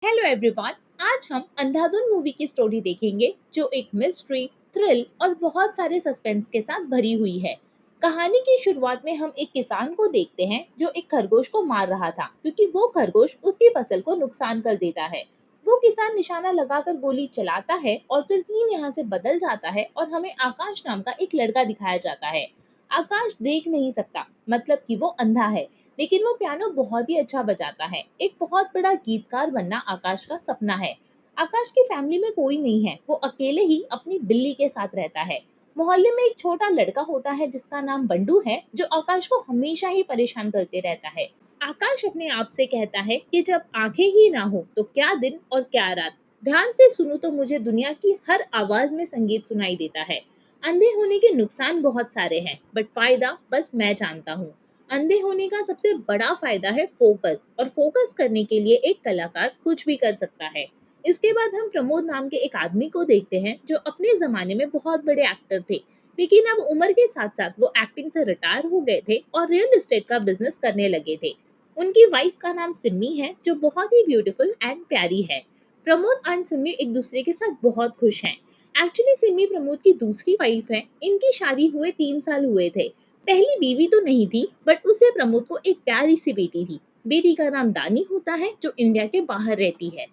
Hello everyone. आज हम अंधाधुन movie की स्टोरी देखेंगे जो एक मिस्ट्री, थ्रिल और बहुत सारे सस्पेंस के साथ भरी हुई है। कहानी की शुरुआत में हम एक किसान को देखते हैं जो एक खरगोश को मार रहा था क्योंकि वो खरगोश उसकी फसल को नुकसान कर देता है। वो किसान निशाना लगाकर गोली चलाता है और फिर सीन यहाँ से बदल जाता है और हमें आकाश नाम का एक लड़का दिखाया जाता है। आकाश देख नहीं सकता, मतलब कि वो अंधा है, लेकिन वो पियानो बहुत ही अच्छा बजाता है। एक बहुत बड़ा गीतकार बनना आकाश का सपना है। आकाश की फैमिली में कोई नहीं है, वो अकेले ही अपनी बिल्ली के साथ रहता है। मोहल्ले में एक छोटा लड़का होता है जिसका नाम बंडू है, जो आकाश को हमेशा ही परेशान करते रहता है। आकाश अपने आप से कहता है कि जब आंखें ही ना हो तो क्या दिन और क्या रात। ध्यान से सुनूं तो मुझे दुनिया की हर आवाज में संगीत सुनाई देता है। अंधे होने के नुकसान बहुत सारे हैं, बट फायदा बस मैं जानता हूँ। अंधे होने का सबसे बड़ा फायदा है फोकस, और फोकस करने के लिए एक कलाकार कुछ भी कर सकता है। इसके बाद हम प्रमोद नाम के एक आदमी को देखते हैं जो अपने जमाने में बहुत बड़े एक्टर थे, लेकिन अब उम्र के साथ साथ वो एक्टिंग से रिटायर हो गए थे और रियल एस्टेट का बिजनेस करने लगे थे। उनकी वाइफ का नाम सिम्मी है जो बहुत ही ब्यूटीफुल एंड प्यारी है। प्रमोद एंड सिम्मी एक दूसरे के साथ बहुत खुश हैं। एक्चुअली सिम्मी प्रमोद की दूसरी वाइफ है। इनकी शादी हुए 3 साल हुए थे। पहली बीवी तो नहीं थी, बट उससे प्रमोद को एक प्यारी सी बेटी थी। बेटी का नाम दानी होता है जो इंडिया के बाहर रहती है।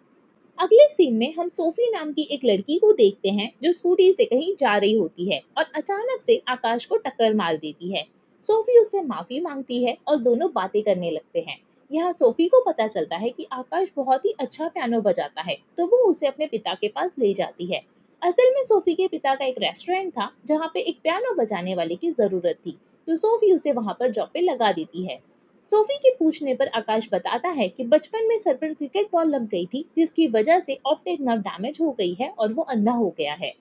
अगले सीन में हम सोफी नाम की एक लड़की को देखते हैं जो स्कूटी से कहीं जा रही होती है और अचानक से आकाश को टक्कर मार देती है। सोफी उससे माफी मांगती है और दोनों बातें करने लगते हैं। यहाँ सोफी को पता चलता है कि आकाश बहुत ही अच्छा पियानो बजाता है, तो वो उसे अपने पिता के पास ले जाती है। असल में सोफी के पिता का एक रेस्टोरेंट था जहाँ पे एक पियानो बजाने वाले की जरूरत थी, तो सोफी उसे वहाँ पर जॉब पे लगा देती है। सोफी के पूछने पर आकाश बताता है कि बचपन में सर पर क्रिकेट बॉल लग गई थी जिसकी वजह से ऑप्टिक नर्व डैमेज हो गई है और वो अंधा हो गया है।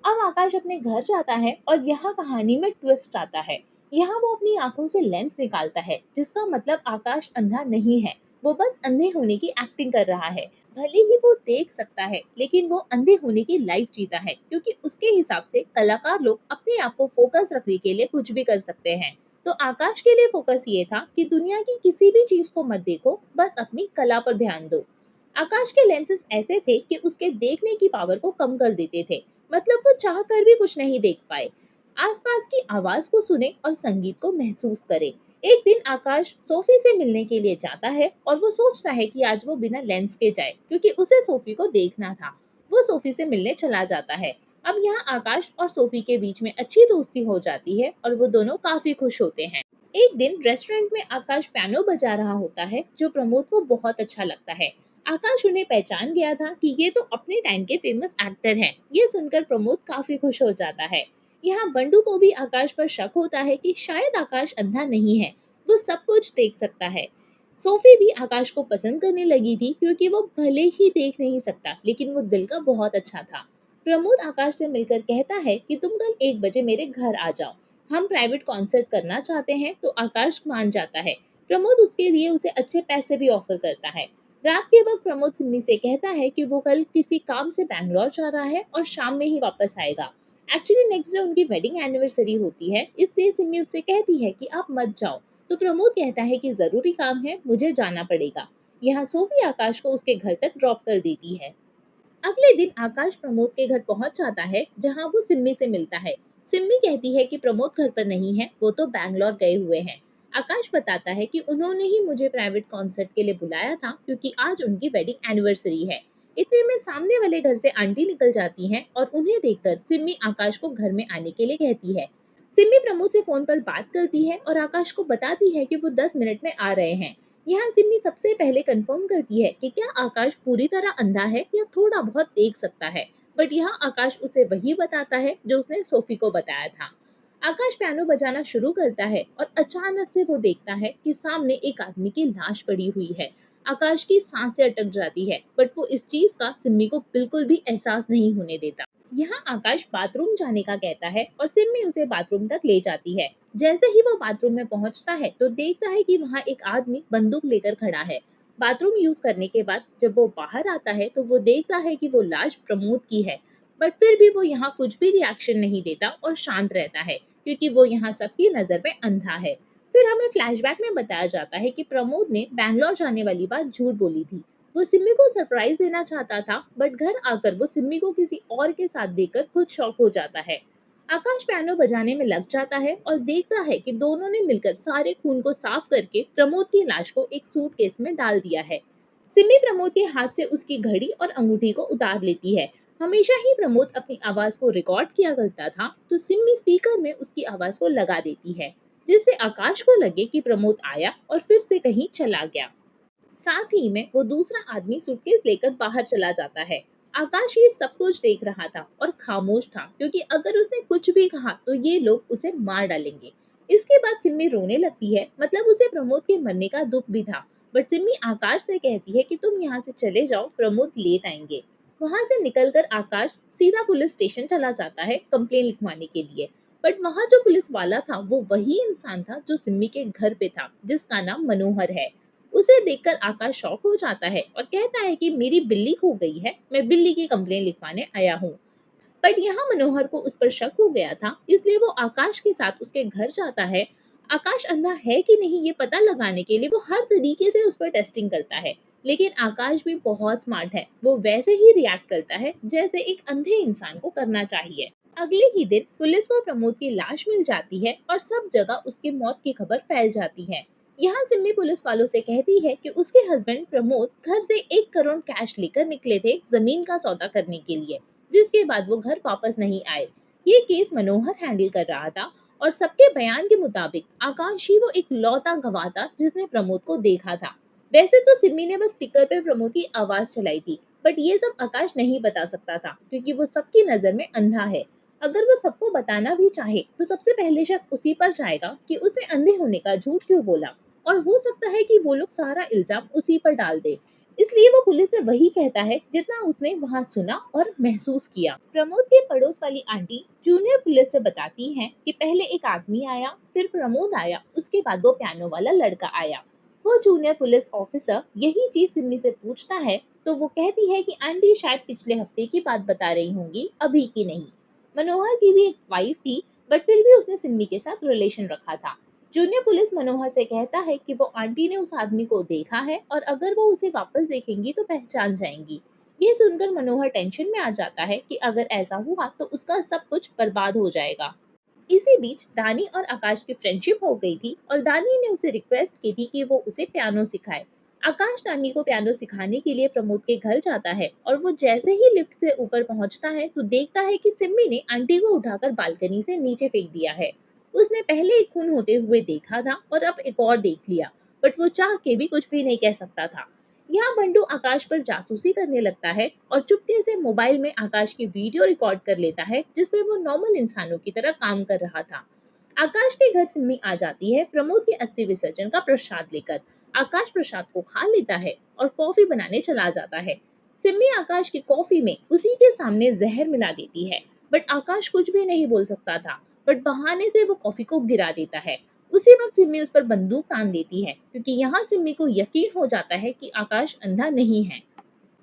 अब आकाश अपने घर जाता है और यहाँ कहानी में ट्विस्ट आता है। यहाँ वो अपनी आंखों से लेंस निकालता है, जिसका मतलब आकाश अंधा नहीं है, वो बस अंधे होने की एक्टिंग कर रहा है। भले ही वो देख सकता है, लेकिन वो अंधे होने की लाइफ जीता है क्योंकि उसके हिसाब से कलाकार लोग अपने आप को फोकस रखने के लिए कुछ भी कर सकते हैं। तो आकाश के लिए फोकस ये था कि दुनिया की किसी भी चीज को मत देखो, बस अपनी कला पर ध्यान दो। आकाश के लेंसेस ऐसे थे कि उसके देखने की पावर को कम कर देते थे, मतलब वो चाह कर भी कुछ नहीं देख पाए। आसपास की आवाज को सुने और संगीत को महसूस करे। एक दिन आकाश सोफी से मिलने के लिए जाता है और वो सोचता है कि आज वो बिना लेंस के जाए क्योंकि उसे सोफी को देखना था। वो सोफी से मिलने चला जाता है। अब यहाँ आकाश और सोफी के बीच में अच्छी दोस्ती हो जाती है और वो दोनों काफी खुश होते हैं। एक दिन रेस्टोरेंट में आकाश पियानो बजा रहा होता है जो प्रमोद को बहुत अच्छा लगता है। आकाश उन्हें पहचान गया था कि ये तो अपने टाइम के फेमस एक्टर हैं। ये सुनकर प्रमोद काफी खुश हो जाता है। यहाँ बंडू को भी आकाश पर शक होता है कि शायद आकाश अंधा नहीं है, वो सब कुछ देख सकता है। सोफी भी आकाश को पसंद करने लगी थी क्योंकि वो भले ही देख नहीं सकता, लेकिन वो दिल का बहुत अच्छा था। प्रमोद आकाश से मिलकर कहता है कि तुम कल 1 बजे मेरे घर आ जाओ, हम प्राइवेट कॉन्सर्ट करना चाहते हैं। तो आकाश मान जाता है। प्रमोद उसके लिए उसे अच्छे पैसे भी ऑफर करता है। रात के वक्त प्रमोद सिम्मी से कहता है कि वो कल किसी काम से बैंगलोर जा रहा है और शाम में ही वापस आएगा। एक्चुअली नेक्स्ट डे उनकी वेडिंग एनिवर्सरी होती है, इसलिए सिम्मी उससे कहती है कि आप मत जाओ। तो प्रमोद कहता है कि जरूरी काम है, मुझे जाना पड़ेगा। यहाँ सोफी आकाश को उसके घर तक ड्रॉप कर देती है। अगले दिन आकाश प्रमोद के घर पहुंच जाता है जहां वो सिम्मी से मिलता है। सिम्मी कहती है कि प्रमोद घर पर नहीं है, वो तो बैंगलोर गए हुए हैं। आकाश बताता है कि उन्होंने ही मुझे प्राइवेट कॉन्सर्ट के लिए बुलाया था क्योंकि आज उनकी वेडिंग एनिवर्सरी है। इतने में सामने वाले घर से आंटी निकल जाती हैं और उन्हें देखकर सिम्मी आकाश को घर में आने के लिए कहती है। सिम्मी प्रमोद से फोन पर बात करती है और आकाश को बताती है कि वो 10 मिनट में आ रहे हैं। यहाँ सिमी सबसे पहले कंफर्म करती है कि क्या आकाश पूरी तरह अंधा है या थोड़ा बहुत देख सकता है, बट यहाँ आकाश उसे वही बताता है जो उसने सोफी को बताया था। आकाश पियानो बजाना शुरू करता है और अचानक से वो देखता है कि सामने एक आदमी की लाश पड़ी हुई है। आकाश की सांसें अटक जाती है, बट वो इस चीज का सिम्मी को बिल्कुल भी एहसास नहीं होने देता। यहाँ आकाश बाथरूम जाने का कहता है और सिम्मी उसे बाथरूम तक ले जाती है। जैसे ही वो बाथरूम में पहुंचता है तो देखता है कि वहाँ एक आदमी बंदूक लेकर खड़ा है। बाथरूम यूज करने के बाद जब वो बाहर आता है तो वो देखता है कि वो लाश प्रमोद की है, बट फिर भी वो यहाँ कुछ भी रिएक्शन नहीं देता और शांत रहता है क्योंकि वो यहाँ सबकी नजर में अंधा है। फिर हमें फ्लैशबैक में बताया जाता है कि प्रमोद ने बैंगलोर जाने वाली बात झूठ बोली थी। वो सिम्मी को सरप्राइज देना चाहता था, बट घर आकर वो सिम्मी को किसी और के साथ देखकर खुद शॉक हो जाता है। आकाश पियानो बजाने में लग जाता है और देखता है कि दोनों ने मिलकर सारे खून को साफ करके प्रमोद की लाश को एक सूटकेस में डाल दिया है। सिमी प्रमोद के हाथ से उसकी घड़ी और अंगूठी को उतार लेती है। हमेशा ही प्रमोद अपनी आवाज को रिकॉर्ड किया करता था, तो सिमी स्पीकर में उसकी आवाज को लगा देती है, जिससे आकाश को लगे कि प्रमोद आया और फिर से कहीं चला गया। साथ ही में वो दूसरा आदमी सूटकेस लेकर बाहर चला जाता है। आकाश ये सब कुछ देख रहा था और खामोश था, क्योंकि अगर उसने कुछ भी कहा तो ये लोग उसे मार डालेंगे। इसके बाद सिम्मी रोने लगती है, मतलब उसे प्रमोद के मरने का दुख भी था। बट सिम्मी आकाश से कहती है कि तुम यहाँ से चले जाओ, प्रमोद लेट आएंगे। वहां से निकलकर आकाश सीधा पुलिस स्टेशन चला जाता है कंप्लेन लिखवाने के लिए। बट वहाँ जो पुलिस वाला था वो वही इंसान था जो सिम्मी के घर पे था, जिसका नाम मनोहर है। उसे देखकर आकाश शॉक हो जाता है और कहता है कि मेरी बिल्ली खो गई है, मैं बिल्ली की कंप्लेन लिखवाने आया हूँ। बट यहाँ मनोहर को उस पर शक हो गया था, इसलिए वो आकाश के साथ उसके घर जाता है। आकाश अंधा है कि नहीं ये पता लगाने के लिए वो हर तरीके से उस पर टेस्टिंग करता है। लेकिन आकाश भी बहुत स्मार्ट है, वो वैसे ही रिएक्ट करता है जैसे एक अंधे इंसान को करना चाहिए। अगले ही दिन पुलिस को प्रमोद की लाश मिल जाती है और सब जगह उसकी मौत की खबर फैल जाती है। यहाँ सिम्मी पुलिस वालों से कहती है कि उसके हस्बैंड प्रमोद घर से 1 करोड़ कैश लेकर निकले थे जमीन का सौदा करने के लिए, जिसके बाद वो घर वापस नहीं आए। ये केस मनोहर हैंडल कर रहा था और सबके बयान के मुताबिक आकाश ही वो एक लौता गवाह था जिसने प्रमोद को देखा था। वैसे तो सिम्मी ने बस स्पीकर पे प्रमोद की आवाज चलाई थी, बट ये सब आकाश नहीं बता सकता था क्योंकि वो सबकी नजर में अंधा है। अगर वो सबको बताना भी चाहे तो सबसे पहले शक उसी पर जाएगा कि उसने अंधे होने का झूठ क्यों बोला, और हो सकता है कि वो लोग सारा इल्जाम उसी पर डाल दे। इसलिए वो पुलिस से वही कहता है जितना उसने वहां सुना और महसूस किया। प्रमोद के पड़ोस वाली आंटी जूनियर पुलिस से बताती हैं कि पहले एक आदमी आया, फिर प्रमोद आया, उसके बाद वो पियानो वाला लड़का आया। वो जूनियर पुलिस ऑफिसर यही चीज सिमी से पूछता है, तो वो कहती है कि आंटी शायद पिछले हफ्ते की बात बता रही होंगी, अभी की नहीं। मनोहर की भी एक वाइफ थी, बट फिर भी उसने सिमी के साथ रिलेशन रखा था। जूनियर पुलिस मनोहर से कहता है कि वो आंटी ने उस आदमी को देखा है और अगर वो उसे वापस देखेंगी तो पहचान जाएंगी। ये सुनकर मनोहर टेंशन में आ जाता है कि अगर ऐसा हुआ तो उसका सब कुछ बर्बाद हो जाएगा। इसी बीच दानी और आकाश की फ्रेंडशिप हो गई थी और दानी ने उसे रिक्वेस्ट की थी कि वो उसे पियानो सिखाए। आकाश दानी को पियानो सिखाने के लिए प्रमोद के घर जाता है और वो जैसे ही लिफ्ट से ऊपर पहुंचता है तो देखता है कि सिम्मी ने आंटी को उठाकर बालकनी से नीचे फेंक दिया है। उसने पहले एक खून होते हुए देखा था और अब एक और देख लिया, बट वो चाह के भी कुछ भी नहीं कह सकता था। यहाँ बंडू आकाश पर जासूसी करने लगता है और चुपके से मोबाइल में आकाश की वीडियो रिकॉर्ड कर लेता है जिसमें वो नॉर्मल इंसानों की तरह काम कर रहा था। आकाश के घर सिम्मी आ जाती है प्रमोद के अस्थि विसर्जन का प्रसाद लेकर। आकाश प्रसाद को खा लेता है और कॉफी बनाने चला जाता है। सिम्मी आकाश की कॉफी में उसी के सामने जहर मिला देती है, बट आकाश कुछ भी नहीं बोल सकता था, बट बहाने से वो कॉफी को गिरा देता है। उसी वक्त सिम्मी उस पर बंदूक तान देती है, क्योंकि यहाँ सिम्मी को यकीन हो जाता है कि आकाश अंधा नहीं है।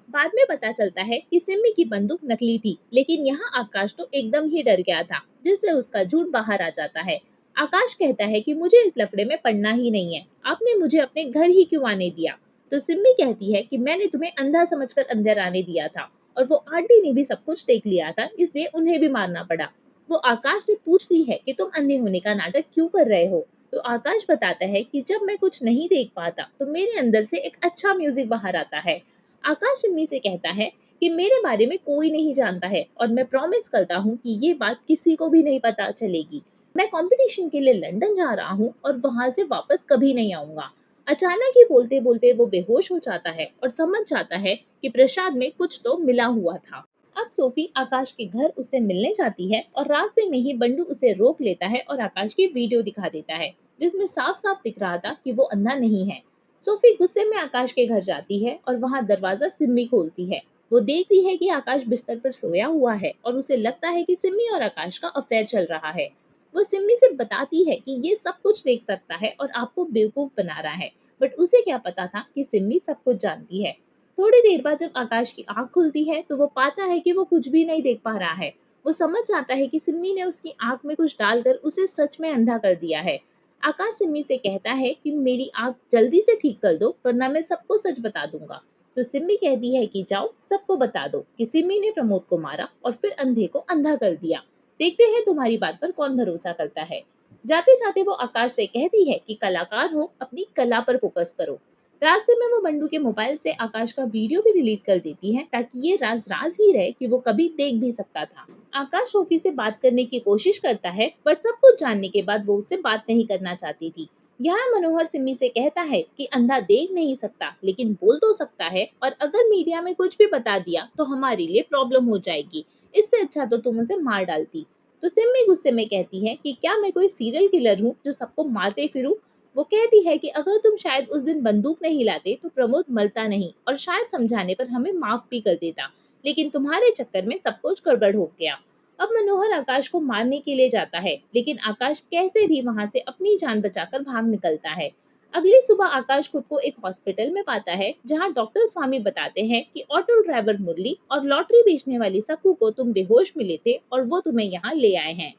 बाद में पता चलता है कि सिम्मी की बंदूक नकली थी, लेकिन यहाँ आकाश तो एकदम ही डर गया था, जिससे उसका झूठ बाहर आ जाता है। आकाश कहता है कि मुझे इस लफड़े में पड़ना ही नहीं है, आपने मुझे अपने घर ही क्यों आने दिया। तो सिम्मी कहती है कि मैंने तुम्हें अंधा समझकर अंदर आने दिया था और वो आंटी ने भी सब कुछ देख लिया था, इसलिए उन्हें भी मारना पड़ा। वो आकाश से पूछती है कि तुम अंधे होने का नाटक क्यों कर रहे हो। तो आकाश बताता है कि जब मैं कुछ नहीं देख पाता तो मेरे अंदर से एक अच्छा म्यूजिक बाहर आता है। आकाश सिम्मी से कहता है कि मेरे बारे में कोई नहीं जानता है और मैं प्रॉमिस करता हूँ कि ये बात किसी को भी नहीं पता चलेगी। मैं कंपटीशन के लिए लंदन जा रहा हूँ और वहां से वापस कभी नहीं आऊंगा। अचानक ही बोलते बोलते वो बेहोश हो जाता है और समझ जाता है कि प्रसाद में कुछ तो मिला हुआ था। अब सोफी आकाश के घर उससे मिलने जाती है और रास्ते में ही बंडू उसे रोक लेता है और आकाश की वीडियो दिखा देता है, जिसमें साफ साफ दिख रहा था कि वो अंधा नहीं है। सोफी गुस्से में आकाश के घर जाती है और वहां दरवाजा सिम्मी खोलती है। वो देखती है कि आकाश बिस्तर पर सोया हुआ है और उसे लगता है कि सिम्मी और आकाश का अफेयर चल रहा है। वो सिम्मी से बताती है कि ये सब कुछ देख सकता है और आपको बेवकूफ बना रहा है, बट उसे क्या पता था कि सिम्मी सब कुछ जानती है। थोड़ी देर बाद जब आकाश की आंख खुलती है तो वो पाता है कि वो कुछ भी नहीं देख पा रहा है। वो समझ जाता है कि सिम्मी ने उसकी आंख में कुछ डालकर उसे सच में अंधा कर दिया है। आकाश सिम्मी से कहता है कि मेरी आंख जल्दी से ठीक कर दो, वरना मैं सबको सच बता दूंगा। तो सिम्मी कहती है कि जाओ सबको बता दो कि सिम्मी ने प्रमोद को मारा और फिर अंधे को अंधा कर दिया। देखते हैं तुम्हारी बात पर कौन भरोसा करता है। जाते जाते वो आकाश से कहती है कि कलाकार हो, अपनी कला पर फोकस करो। रास्ते में वो बंडू के मोबाइल से आकाश का वीडियो भी डिलीट कर देती है ताकि ये राज राज ही रहे कि वो कभी देख भी सकता था। आकाश सोफी से बात करने की कोशिश करता है, बट सब कुछ जानने के बाद वो उससे बात नहीं करना चाहती थी। यहाँ मनोहर सिम्मी से कहता है कि अंधा देख नहीं सकता लेकिन बोल तो सकता है, और अगर मीडिया में कुछ भी बता दिया तो हमारे लिए प्रॉब्लम हो जाएगी। इससे अच्छा तो तुम उसे मार डालती। तो सिम्मी गुस्से में कहती है कि क्या मैं कोई सीरियल किलर हूँ जो सबको मारते फिरूं। वो कहती है कि अगर तुम शायद उस दिन बंदूक नहीं लाते तो प्रमोद मरता नहीं, और शायद समझाने पर हमें माफ भी कर देता, लेकिन तुम्हारे चक्कर में सब कुछ गड़बड़ हो गया। अब मनोहर आकाश को मारने के लिए जाता है, लेकिन आकाश कैसे भी वहां से अपनी जान बचाकर भाग निकलता है। अगली सुबह आकाश खुद को एक हॉस्पिटल में पाता है, जहां डॉक्टर स्वामी बताते हैं कि ऑटो ड्राइवर मुरली और लॉटरी बेचने वाली सकू को तुम बेहोश मिले थे और वो तुम्हें यहाँ ले आए हैं।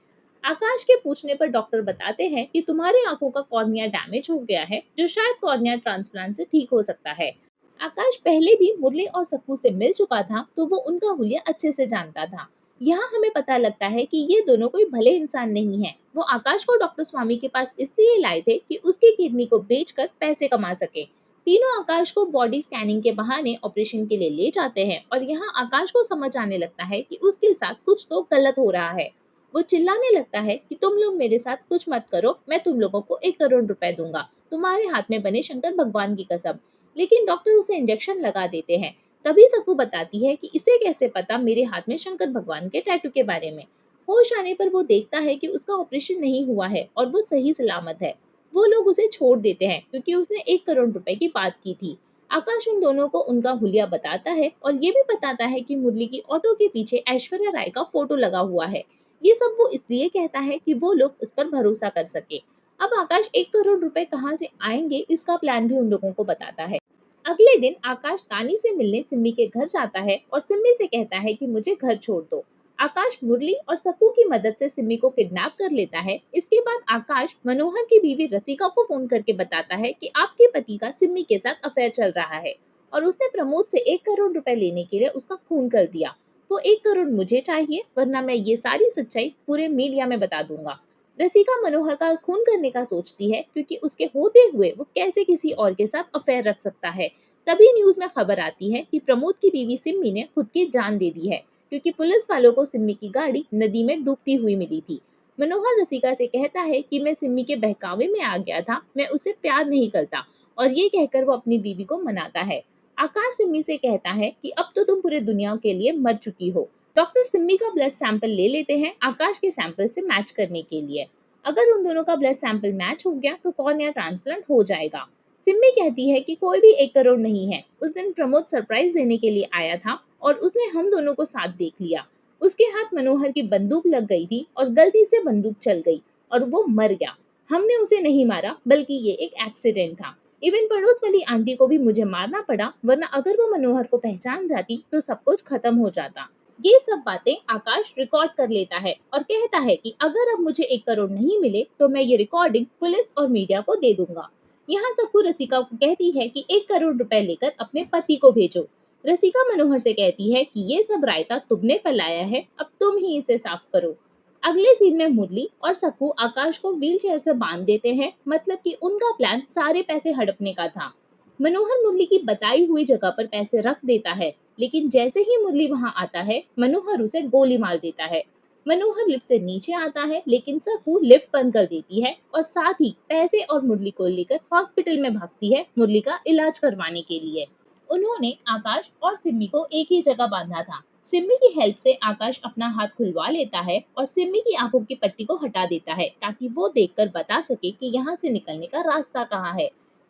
आकाश के पूछने पर डॉक्टर बताते हैं कि तुम्हारी आंखों का कॉर्निया डैमेज हो गया है, जो शायद कॉर्निया ट्रांसप्लांट से ठीक हो सकता है। आकाश पहले भी मुरली और सक्कू से मिल चुका था, तो वो उनका हुलिया अच्छे से जानता था। यहाँ हमें पता लगता है कि ये दोनों कोई भले इंसान नहीं है। वो आकाश को डॉक्टर स्वामी के पास इसलिए लाए थे कि उसकी किडनी को बेचकर पैसे कमा सके। तीनों आकाश को बॉडी स्कैनिंग के बहाने ऑपरेशन के लिए ले जाते हैं, और यहाँ आकाश को समझ आने लगता है कि उसके साथ कुछ तो गलत हो रहा है। वो चिल्लाने लगता है कि तुम लोग मेरे साथ कुछ मत करो, मैं तुम लोगों को 1 करोड़ रुपए दूंगा, तुम्हारे हाथ में बने शंकर भगवान की कसम। लेकिन डॉक्टर उसे इंजेक्शन लगा देते हैं। तभी सकू बताती है कि इसे कैसे पता मेरे हाथ में शंकर भगवान के टैटू के बारे में। होश आने पर वो देखता है कि उसका ऑपरेशन नहीं हुआ है और वो सही सलामत है। वो लोग उसे छोड़ देते हैं क्योंकि उसने 1 करोड़ रुपए की बात की थी। आकाश उन दोनों को उनका हुलिया बताता है और ये भी बताता है कि मुरली की ऑटो के पीछे ऐश्वर्या राय का फोटो लगा हुआ है। ये सब वो इसलिए कहता है कि वो लोग उस पर भरोसा कर सके। अब आकाश 1 करोड़ रुपए कहाँ से आएंगे इसका प्लान भी उन लोगों को बताता है। अगले दिन आकाश तानी से मिलने सिम्मी के घर जाता है और सिम्मी से कहता है कि मुझे घर छोड़ दो। आकाश मुरली और सकू की मदद से सिम्मी को किडनैप कर लेता है। इसके बाद आकाश मनोहर की बीवी रसिका को फोन करके बताता है कि आपके पति का सिम्मी के साथ अफेयर चल रहा है और उसने प्रमोद से 1 करोड़ रुपए लेने के लिए उसका खून कर दिया। वो 1 करोड़ मुझे चाहिए, वरना मैं ये सारी सच्चाई पूरे मीडिया में बता दूंगा। रसिका मनोहर का खून करने का सोचती है क्योंकि उसके होते हुए वो कैसे किसी और के साथ अफेयर रख सकता है। तभी न्यूज में खबर आती है कि प्रमोद की बीवी सिम्मी ने खुद की जान दे दी है, क्योंकि पुलिस वालों को सिम्मी की गाड़ी नदी में डूबती हुई मिली थी। मनोहर रसिका से कहता है कि मैं सिम्मी के बहकावे में आ गया था, मैं उसे प्यार नहीं करता, और ये कहकर वो अपनी बीवी को मनाता है। आकाश सिम्मी से कहता है कि अब तो तुम पूरे दुनिया के लिए मर चुकी हो। डॉक्टर सिम्मी का ब्लड सैंपल ले लेते हैं आकाश के सैंपल से मैच करने के लिए। अगर उन दोनों का ब्लड सैंपल मैच हो गया तो कॉर्निया ट्रांसप्लांट हो जाएगा। सिम्मी कहती है कि कोई भी 1 करोड़ नहीं है। उस दिन प्रमोद सरप्राइज देने के लिए आया था और उसने हम दोनों को साथ देख लिया। उसके हाथ मनोहर की बंदूक लग गई थी और गलती से बंदूक चल गई और वो मर गया। हमने उसे नहीं मारा, बल्कि ये एक एक्सीडेंट था। इवन पड़ोस वाली आंटी को भी मुझे मारना पड़ा, वरना अगर वो मनोहर को पहचान जाती तो सब कुछ खत्म हो जाता। ये सब बातें आकाश रिकॉर्ड कर लेता है और कहता है कि अगर अब मुझे 1 करोड़ नहीं मिले तो मैं ये रिकॉर्डिंग पुलिस और मीडिया को दे दूंगा। यहाँ सक्कू रसिका को कहती है कि 1 करोड़ रुपए लेकर अपने पति को भेजो। रसिका मनोहर से कहती है कि ये सब रायता तुमने फैलाया है, अब तुम ही इसे साफ करो। अगले सीन में मुरली और सक्कू आकाश को व्हील चेयर से बांध देते हैं, मतलब कि उनका प्लान सारे पैसे हड़पने का था। मनोहर मुरली की बताई हुई जगह पर पैसे रख देता है, लेकिन जैसे ही मुरली वहां आता है मनोहर उसे गोली मार देता है। मनोहर लिफ्ट से नीचे आता है, लेकिन सकू लिफ्ट बंद कर देती है और साथ ही पैसे और मुरली को लेकर हॉस्पिटल में भागती है मुरली का इलाज करवाने के लिए। उन्होंने आकाश और सिम्मी को एक ही जगह बांधा था। सिम्मी की हेल्प से आकाश अपना हाथ खुलवा लेता है और सिम्मी की आंखों की पट्टी को हटा देता है ताकि वो देखकर बता सके कि यहाँ से निकलने का रास्ता कहाँ है।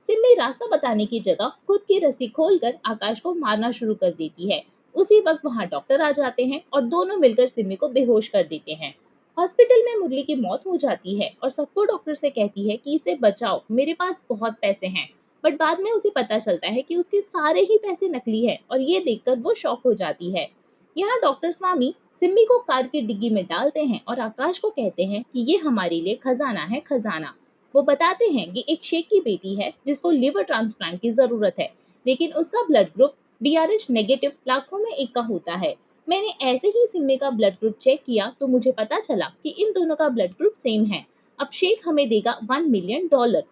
सिम्मी रास्ता बताने की जगह खुद की रस्सी खोलकर आकाश को मारना शुरू कर देती है। उसी वक्त वहाँ डॉक्टर आ जाते हैं और दोनों मिलकर सिम्मी को बेहोश कर देते हैं। हॉस्पिटल में मुरली की मौत हो जाती है और सबको डॉक्टर से कहती है कि इसे बचाओ, मेरे पास बहुत पैसे हैं। बट बाद में उसे पता चलता है कि उसके सारे ही पैसे नकली है और ये देखकर वो शॉक हो जाती है। यहाँ डॉक्टर स्वामी सिम्मी को कार की डिग्गी में डालते हैं और आकाश को कहते हैं कि ये हमारे लिए खजाना है, खजाना। वो बताते हैं कि एक शेख की बेटी है जिसको लिवर ट्रांसप्लांट की जरूरत है, लेकिन उसका ब्लड ग्रुप BRH नेगेटिव लाखों में एक का होता है। मैंने ऐसे ही सिम्मी का ब्लड ग्रुप चेक किया तो मुझे पता चला कि इन दोनों का ब्लड ग्रुप सेम है। अब शेख हमें देगा $1 मिलियन,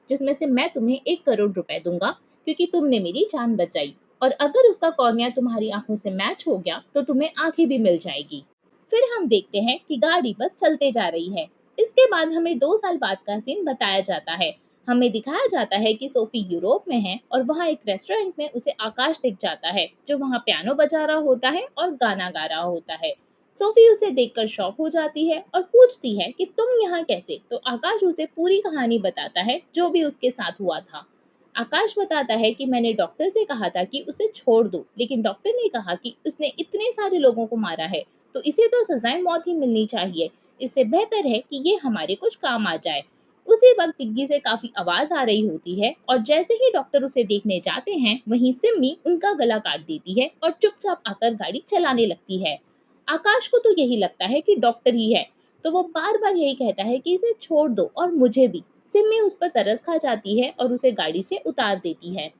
जिसमें से मैं तुम्हें 1 करोड़ रुपए दूंगा क्योंकि तुमने मेरी जान बचाई। और अगर उसका कॉर्निया तुम्हारी आंखों से मैच हो गया तो तुम्हें आंखें भी मिल जाएगी। फिर हम देखते हैं कि गाड़ी बस चलते जा रही है। इसके बाद हमें 2 साल बाद का सीन बताया जाता है। हमें दिखाया जाता है कि सोफी यूरोप में है और वहाँ एक रेस्टोरेंट में उसे आकाश दिख जाता है, जो वहाँ पियानो बजा रहा होता है और गाना गा रहा होता है। सोफी उसे देखकर शॉक हो जाती है और पूछती है कि तुम यहाँ कैसे। तो आकाश उसे पूरी कहानी बताता है जो भी उसके साथ हुआ था। आकाश बताता है कि मैंने डॉक्टर से कहा था कि उसे छोड़ दो, लेकिन डॉक्टर ने कहा कि उसने इतने सारे लोगों को मारा है तो इसे तो सजाए मौत ही मिलनी चाहिए। इससे बेहतर है कि ये हमारे कुछ काम आ जाए। उसी वक्त डिग्गी से काफी आवाज आ रही होती है और जैसे ही डॉक्टर उसे देखने जाते हैं वहीं सिम्मी उनका गला काट देती है और चुपचाप आकर गाड़ी चलाने लगती है। आकाश को तो यही लगता है कि डॉक्टर ही है, तो वो बार बार यही कहता है कि इसे छोड़ दो और मुझे भी। सिम्मी उस पर तरस खा जाती है और उसे गाड़ी से उतार देती है।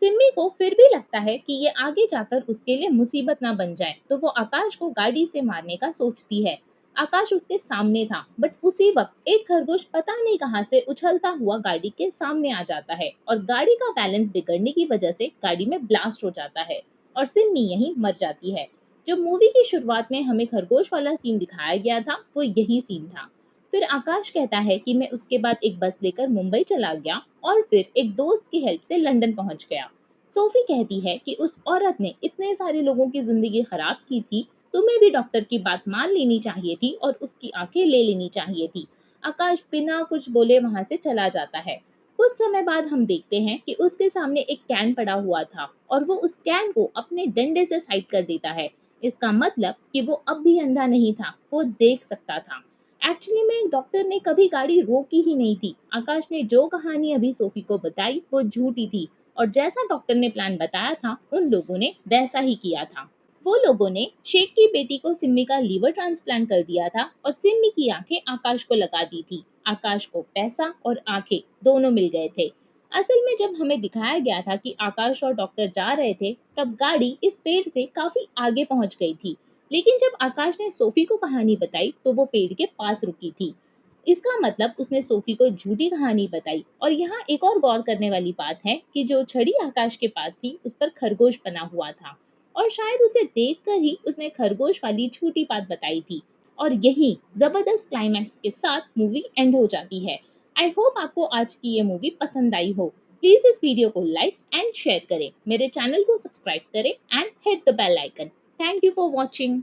सिम्मी को फिर भी लगता है कि ये आगे जाकर उसके लिए मुसीबत ना बन जाए, तो वो आकाश को गाड़ी से मारने का सोचती है। आकाश उसके सामने था, बट उसी वक्त एक खरगोश पता नहीं कहां से उछलता हुआ गाड़ी के सामने आ जाता है और गाड़ी का बैलेंस बिगड़ने की वजह से गाड़ी में ब्लास्ट हो जाता है और सिम्मी यहीं मर जाती है। जो मूवी की शुरुआत में हमें खरगोश वाला सीन दिखाया गया था वो यही सीन था। फिर आकाश कहता है कि मैं उसके बाद एक बस लेकर मुंबई चला गया और फिर एक दोस्त की हेल्प से लंदन पहुंच गया। सोफी कहती है कि उस औरत ने इतने सारे लोगों की जिंदगी खराब की थी, तुम्हें भी डॉक्टर की बात मान लेनी चाहिए थी और उसकी आंखें ले लेनी चाहिए थी। आकाश बिना कुछ बोले वहां से चला जाता है। कुछ समय बाद हम देखते हैं कि उसके सामने एक कैन पड़ा हुआ था और वो उस कैन को अपने डंडे से साइड कर देता है। इसका मतलब कि वो अब भी अंधा नहीं था, वो देख सकता था। एक्चुअली में डॉक्टर ने कभी गाड़ी रोकी ही नहीं थी। आकाश ने जो कहानी अभी सोफी को बताई वो झूठी थी और जैसा डॉक्टर ने प्लान बताया था उन लोगों ने वैसा ही किया था। वो लोगों ने शेख की बेटी को सिम्मी का लीवर ट्रांसप्लांट कर दिया था और सिम्मी की आंखें आकाश को लगा दी थी। आकाश को पैसा और आंखें दोनों मिल गए थे। असल में जब हमें दिखाया गया था कि आकाश और डॉक्टर जा रहे थे तब गाड़ी इस पेड़ से काफी आगे पहुंच गई थी, लेकिन जब आकाश ने सोफी को कहानी बताई तो वो पेड़ के पास रुकी थी। इसका मतलब उसने सोफी को झूठी कहानी बताई। और यहाँ एक और गौर करने वाली बात है कि जो छड़ी आकाश के पास थी उस पर खरगोश बना हुआ था और शायद उसे देखकर ही उसने खरगोश वाली झूठी बात बताई थी। और यही जबरदस्त क्लाइमैक्स के साथ मूवी एंड हो जाती है। आई होप आपको आज की ये मूवी पसंद आई हो। प्लीज इस वीडियो को लाइक एंड शेयर करें, मेरे चैनल को सब्सक्राइब करें and hit the bell icon. Thank you for watching.